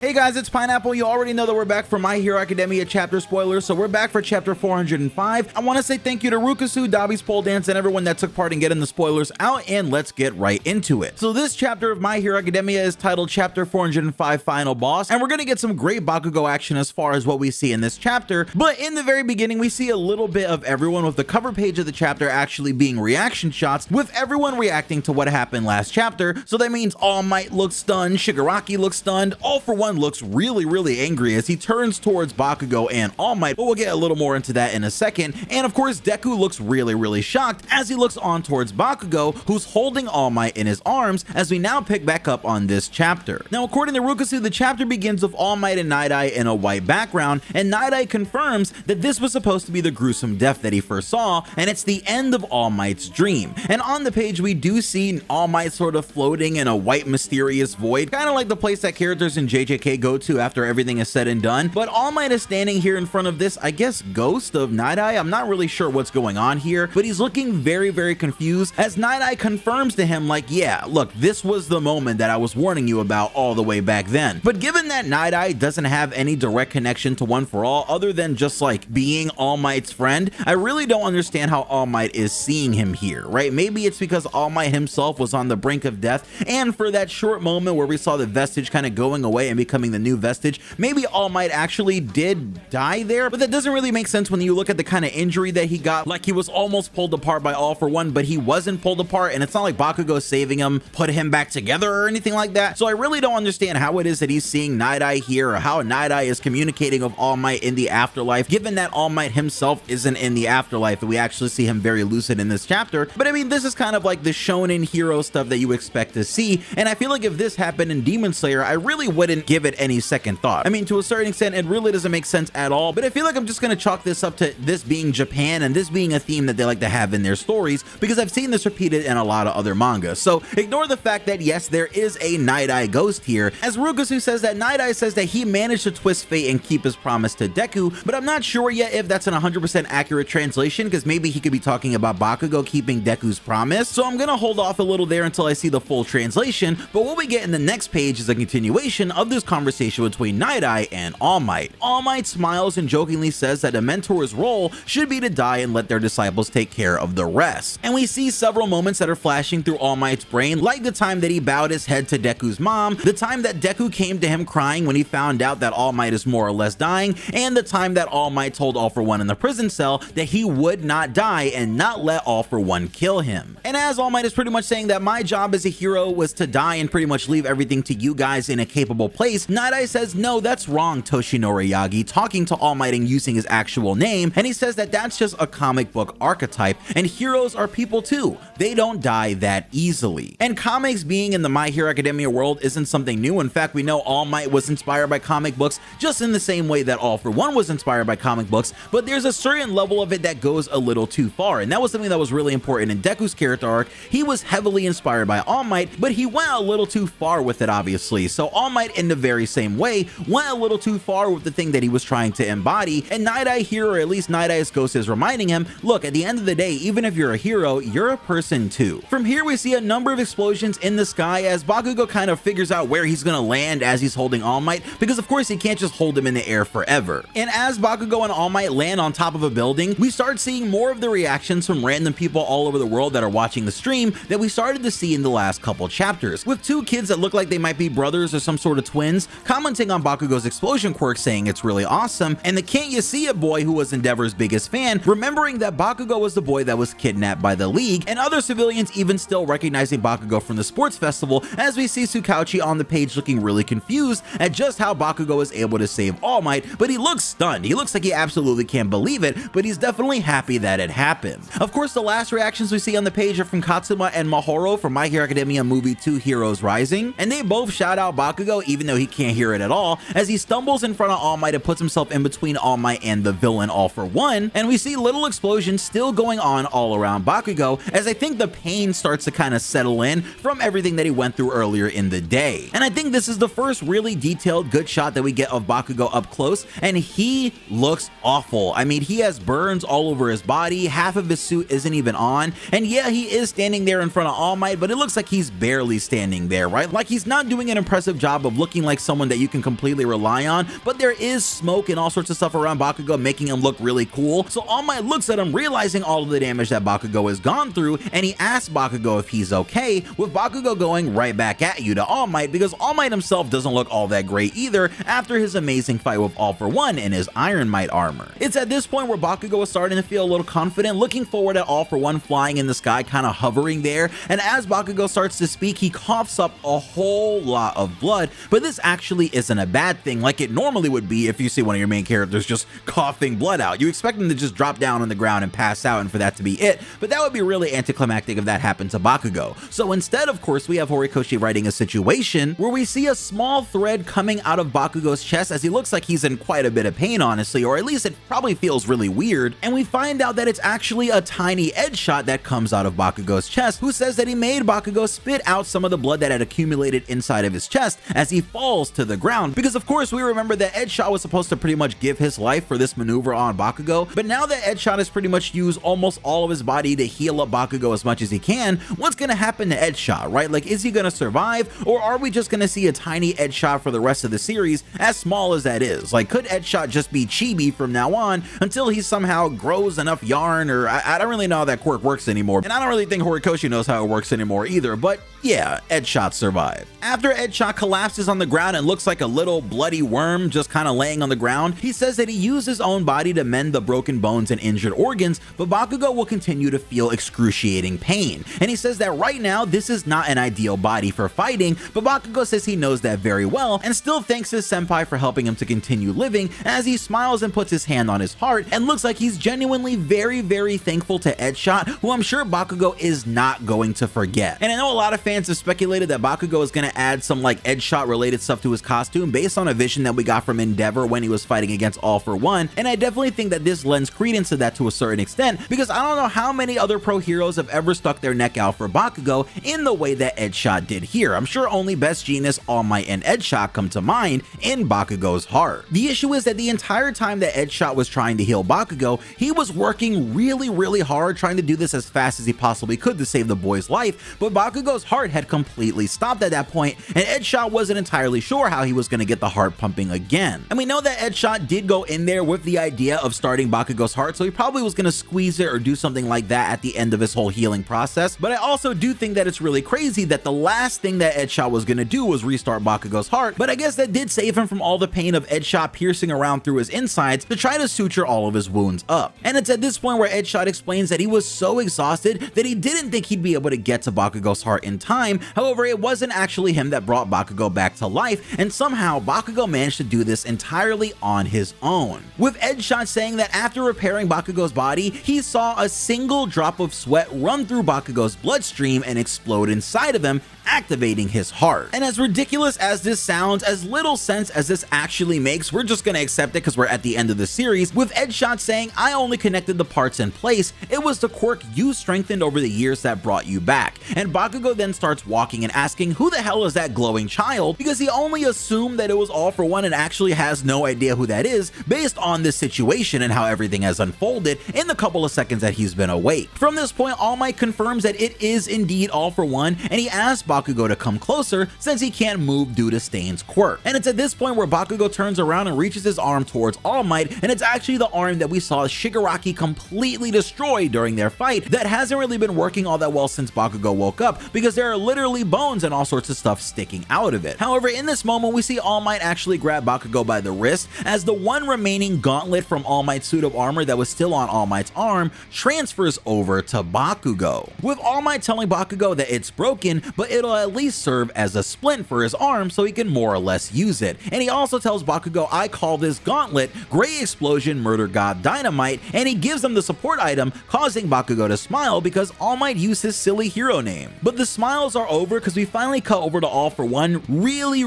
Hey guys, it's Pineapple. You already know that we're back for My Hero Academia chapter spoilers, so we're back for chapter 405. I want to say thank you to Rukasu, Dabi's Pole Dance, and everyone that took part in getting the spoilers out, and let's get right into it. So this chapter of My Hero Academia is titled Chapter 405 Final Boss, and we're going to get some great Bakugo action as far as what we see in this chapter, but in the very beginning we see a little bit of everyone, with the cover page of the chapter actually being reaction shots, with everyone reacting to what happened last chapter. So that means All Might looks stunned, Shigaraki looks stunned, All For One looks really angry as he turns towards Bakugo and All Might, but we'll get a little more into that in a second. And of course Deku looks really shocked as he looks on towards Bakugo, who's holding All Might in his arms, as we now pick back up on this chapter. Now according to Rukasu, the chapter begins with All Might and Nighteye in a white background, and Nighteye confirms that this was supposed to be the gruesome death that he first saw, and it's the end of All Might's dream. And on the page we do see All Might sort of floating in a white mysterious void, kind of like the place that characters in JJK go to after everything is said and done. But All Might is standing here in front of this, I guess, ghost of Nighteye. I'm not really sure what's going on here, but he's looking very confused as Nighteye confirms to him, like, yeah, look, this was the moment that I was warning you about all the way back then. But given that Nighteye doesn't have any direct connection to One For All other than just like being All Might's friend, I really don't understand how All Might is seeing him here, right? Maybe it's because All Might himself was on the brink of death, and for that short moment where we saw the vestige kind of going away and becoming the new vestige, maybe All Might actually did die there, but that doesn't really make sense when you look at the kind of injury that he got. Like, he was almost pulled apart by All For One, but he wasn't pulled apart, and it's not like Bakugo saving him put him back together or anything like that. So I really don't understand how it is that he's seeing Nighteye here, or how Nighteye is communicating with All Might in the afterlife, given that All Might himself isn't in the afterlife, and we actually see him very lucid in this chapter. But I mean, this is kind of like the shonen hero stuff that you expect to see, and I feel like if this happened in Demon Slayer, I really wouldn't give it any second thought. I mean, to a certain extent, it really doesn't make sense at all, but I feel like I'm just gonna chalk this up to this being Japan and this being a theme that they like to have in their stories, because I've seen this repeated in a lot of other manga. So ignore the fact that yes, there is a Nighteye ghost here, as Rukasu says that Nighteye says that he managed to twist fate and keep his promise to Deku, but I'm not sure yet if that's an 100% accurate translation, because maybe he could be talking about Bakugo keeping Deku's promise. So I'm gonna hold off a little there until I see the full translation, but what we get in the next page is a continuation of this conversation between Nighteye and All Might. All Might smiles and jokingly says that a mentor's role should be to die and let their disciples take care of the rest. And we see several moments that are flashing through All Might's brain, like the time that he bowed his head to Deku's mom, the time that Deku came to him crying when he found out that All Might is more or less dying, and the time that All Might told All For One in the prison cell that he would not die and not let All For One kill him. And as All Might is pretty much saying that my job as a hero was to die and pretty much leave everything to you guys in a capable place, Nighteye says, no, that's wrong, Toshinori Yagi, talking to All Might and using his actual name, and he says that that's just a comic book archetype, and heroes are people too. They don't die that easily. And comics being in the My Hero Academia world isn't something new. In fact, we know All Might was inspired by comic books just in the same way that All For One was inspired by comic books, but there's a certain level of it that goes a little too far, and that was something that was really important in Deku's character arc. He was heavily inspired by All Might, but he went a little too far with it, obviously. So All Might, in the very same way, went a little too far with the thing that he was trying to embody, and Nighteye here, or at least Nightae's ghost, is reminding him, look, at the end of the day, even if you're a hero, you're a person too. From here we see a number of explosions in the sky as Bakugo kind of figures out where he's gonna land as he's holding All Might, because of course he can't just hold him in the air forever. And as Bakugo and All Might land on top of a building, we start seeing more of the reactions from random people all over the world that are watching the stream that we started to see in the last couple chapters, with two kids that look like they might be brothers or some sort of twins commenting on Bakugo's explosion quirk, saying it's really awesome, and the can't you see it boy, who was Endeavor's biggest fan, remembering that Bakugo was the boy that was kidnapped by the League, and other civilians even still recognizing Bakugo from the sports festival, as we see Tsukauchi on the page looking really confused at just how Bakugo is able to save All Might, but he looks stunned. He looks like he absolutely can't believe it, but he's definitely happy that it happened. Of course, the last reactions we see on the page are from Katsuma and Mahoro from My Hero Academia Movie 2 Heroes Rising, and they both shout out Bakugo even though he can't hear it at all, as he stumbles in front of All Might and puts himself in between All Might and the villain All For One, and we see little explosions still going on all around Bakugo, as I think the pain starts to kind of settle in from everything that he went through earlier in the day. And I think this is the first really detailed good shot that we get of Bakugo up close, and he looks awful. I mean, he has burns all over his body, half of his suit isn't even on, and yeah, he is standing there in front of All Might, but it looks like he's barely standing there, right? Like he's not doing an impressive job of looking like like someone that you can completely rely on, but there is smoke and all sorts of stuff around Bakugo making him look really cool. So All Might looks at him, realizing all of the damage that Bakugo has gone through, and he asks Bakugo if he's okay, with Bakugo going right back at you to All Might, because All Might himself doesn't look all that great either after his amazing fight with All For One in his Iron Might armor. It's at this point where Bakugo is starting to feel a little confident, looking forward at All For One flying in the sky, kind of hovering there, and as Bakugo starts to speak, he coughs up a whole lot of blood, but this actually isn't a bad thing like it normally would be if you see one of your main characters just coughing blood out. You expect them to just drop down on the ground and pass out and for that to be it, but that would be really anticlimactic if that happened to Bakugo. So instead, of course, we have Horikoshi writing a situation where we see a small thread coming out of Bakugo's chest as he looks like he's in quite a bit of pain, honestly, or at least it probably feels really weird, and we find out that it's actually a tiny Edgeshot that comes out of Bakugo's chest, who says that he made Bakugo spit out some of the blood that had accumulated inside of his chest as he falls to the ground, because of course we remember that Edgeshot was supposed to pretty much give his life for this maneuver on Bakugo, but now that Edgeshot has pretty much used almost all of his body to heal up Bakugo as much as he can, what's gonna happen to Edgeshot, right? Like, is he gonna survive, or are we just gonna see a tiny Edgeshot for the rest of the series, as small as that is? Like, could Edgeshot just be chibi from now on until he somehow grows enough yarn, or I don't really know how that quirk works anymore, and I don't really think Horikoshi knows how it works anymore either, but yeah, Edgeshot survived. After Edgeshot collapses on the ground and looks like a little bloody worm just kind of laying on the ground, he says that he used his own body to mend the broken bones and injured organs, but Bakugo will continue to feel excruciating pain. And he says that right now, this is not an ideal body for fighting, but Bakugo says he knows that very well and still thanks his senpai for helping him to continue living, as he smiles and puts his hand on his heart and looks like he's genuinely very thankful to Edgeshot, who I'm sure Bakugo is not going to forget. And I know a lot of fans have speculated that Bakugo is going to add some like Edgeshot related stuff to his costume based on a vision that we got from Endeavor when he was fighting against All For One, and I definitely think that this lends credence to that to a certain extent, because I don't know how many other pro heroes have ever stuck their neck out for Bakugo in the way that Edgeshot did here. I'm sure only Best Genius, All Might, and Edgeshot come to mind in Bakugo's heart. The issue is that the entire time that Edgeshot was trying to heal Bakugo, he was working really hard trying to do this as fast as he possibly could to save the boy's life, but Bakugo's heart had completely stopped at that point, and Edgeshot wasn't entirely sure how he was going to get the heart pumping again. And we know that Edgeshot did go in there with the idea of starting Bakugo's heart, so he probably was going to squeeze it or do something like that at the end of his whole healing process, but I also do think that it's really crazy that the last thing that Edgeshot was going to do was restart Bakugo's heart, but I guess that did save him from all the pain of Edgeshot piercing around through his insides to try to suture all of his wounds up. And it's at this point where Edgeshot explains that he was so exhausted that he didn't think he'd be able to get to Bakugo's heart in time. However, it wasn't actually him that brought Bakugo back to life, and somehow Bakugo managed to do this entirely on his own, with Edgeshot saying that after repairing Bakugo's body, he saw a single drop of sweat run through Bakugo's bloodstream and explode inside of him, activating his heart. And as ridiculous as this sounds, as little sense as this actually makes, we're just gonna accept it because we're at the end of the series, with Edgeshot saying, "I only connected the parts in place. It was the quirk you strengthened over the years that brought you back." And Bakugo then starts walking and asking, who the hell is that glowing child? Because he only assumed that it was All For One and actually has no idea who that is based on this situation and how everything has unfolded in the couple of seconds that he's been awake. From this point, All Might confirms that it is indeed All For One, and he asks Bakugo to come closer since he can't move due to Stain's quirk. And it's at this point where Bakugo turns around and reaches his arm towards All Might, and it's actually the arm that we saw Shigaraki completely destroy during their fight that hasn't really been working all that well since Bakugo woke up, because there are literally bones and all sorts of stuff sticking out of it. However, in this moment, we see All Might actually grab Bakugo by the wrist as the one remaining gauntlet from All Might's suit of armor that was still on All Might's arm transfers over to Bakugo, with All Might telling Bakugo that it's broken, but it'll at least serve as a splint for his arm so he can more or less use it. And he also tells Bakugo, "I call this gauntlet Great Explosion Murder God Dynamite," and he gives him the support item, causing Bakugo to smile because All Might used his silly hero name. But the smiles are over because we finally cut over to All For One, really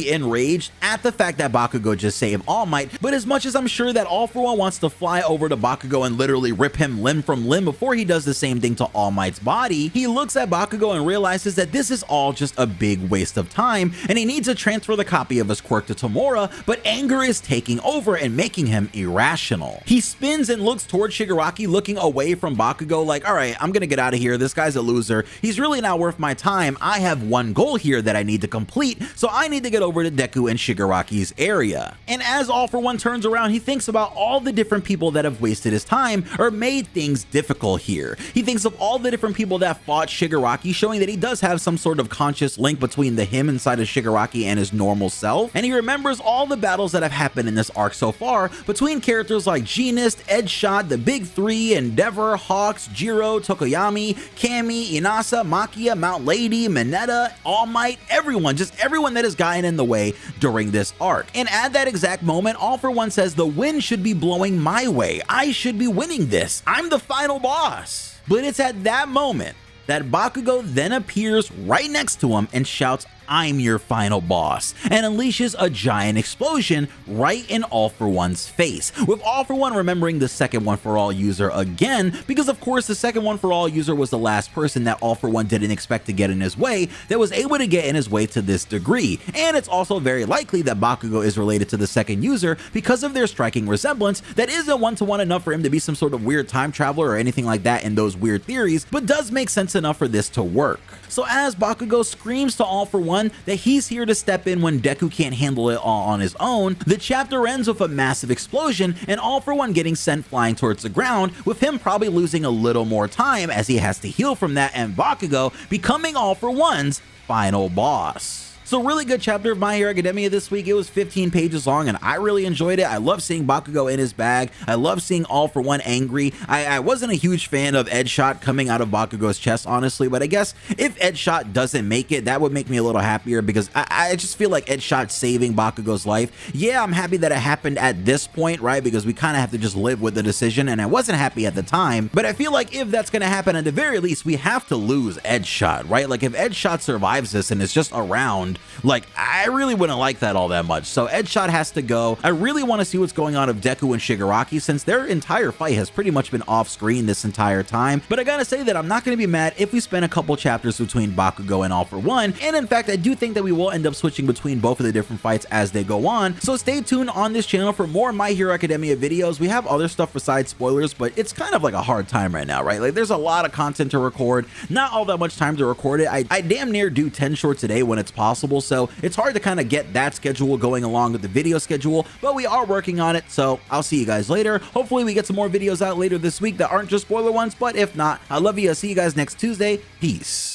enraged at the fact that Bakugo just saved All Might. But as much as I'm sure that All For One wants to fly over to Bakugo and literally rip him limb from limb before he does the same thing to All Might's body, he looks at Bakugo and realizes realizes that this is all just a big waste of time, and he needs to transfer the copy of his quirk to Tamura, but anger is taking over and making him irrational. He spins and looks toward Shigaraki, looking away from Bakugo like, alright, I'm gonna get out of here, this guy's a loser, he's really not worth my time, I have one goal here that I need to complete, so I need to get over to Deku and Shigaraki's area. And as All For One turns around, he thinks about all the different people that have wasted his time or made things difficult here. He thinks of all the different people that fought Shigaraki, showing that he does have some sort of conscious link between the him inside of Shigaraki and his normal self, and he remembers all the battles that have happened in this arc so far between characters like Genist, Edgeshot, the Big Three, Endeavor, Hawks, Jiro, Tokoyami, Kami, Inasa, Makia, Mount Lady, Mineta, All Might, everyone, just everyone that has gotten in the way during this arc. And at that exact moment, All For One says the wind should be blowing my way. I should be winning this. I'm the final boss. But it's at that moment that Bakugo then appears right next to him and shouts, I'm your final boss, and unleashes a giant explosion right in All For One's face, with All For One remembering the second One For All user again, because of course the second One For All user was the last person that All For One didn't expect to get in his way, that was able to get in his way to this degree. And it's also very likely that Bakugo is related to the second user because of their striking resemblance that isn't one-to-one enough for him to be some sort of weird time traveler or anything like that in those weird theories, but does make sense enough for this to work. So as Bakugo screams to All For One that he's here to step in when Deku can't handle it all on his own, the chapter ends with a massive explosion and All For One getting sent flying towards the ground, with him probably losing a little more time as he has to heal from that, and Bakugo becoming All For One's final boss. So really good chapter of My Hero Academia this week. It was 15 pages long and I really enjoyed it. I love seeing Bakugo in his bag. I love seeing All For One angry. I wasn't a huge fan of Edgeshot coming out of Bakugo's chest, honestly, but I guess if Edgeshot doesn't make it, that would make me a little happier, because I just feel like Edgeshot saving Bakugo's life. Yeah, I'm happy that it happened at this point, right? Because we kind of have to just live with the decision, and I wasn't happy at the time, but I feel like if that's going to happen, at the very least, we have to lose Edgeshot, right? Like if Edgeshot survives this and is just around, like, I really wouldn't like that all that much. So Edgeshot has to go. I really want to see what's going on with Deku and Shigaraki, since their entire fight has pretty much been off screen this entire time. But I gotta say that I'm not going to be mad if we spend a couple chapters between Bakugo and All For One. And in fact, I do think that we will end up switching between both of the different fights as they go on. So stay tuned on this channel for more My Hero Academia videos. We have other stuff besides spoilers, but it's kind of like a hard time right now, right? Like there's a lot of content to record, not all that much time to record it. I damn near do 10 shorts a day when it's possible, so it's hard to kind of get that schedule going along with the video schedule, but we are working on it. So I'll see you guys later. Hopefully we get some more videos out later this week that aren't just spoiler ones, but if not, I love you. I'll see you guys next Tuesday. Peace.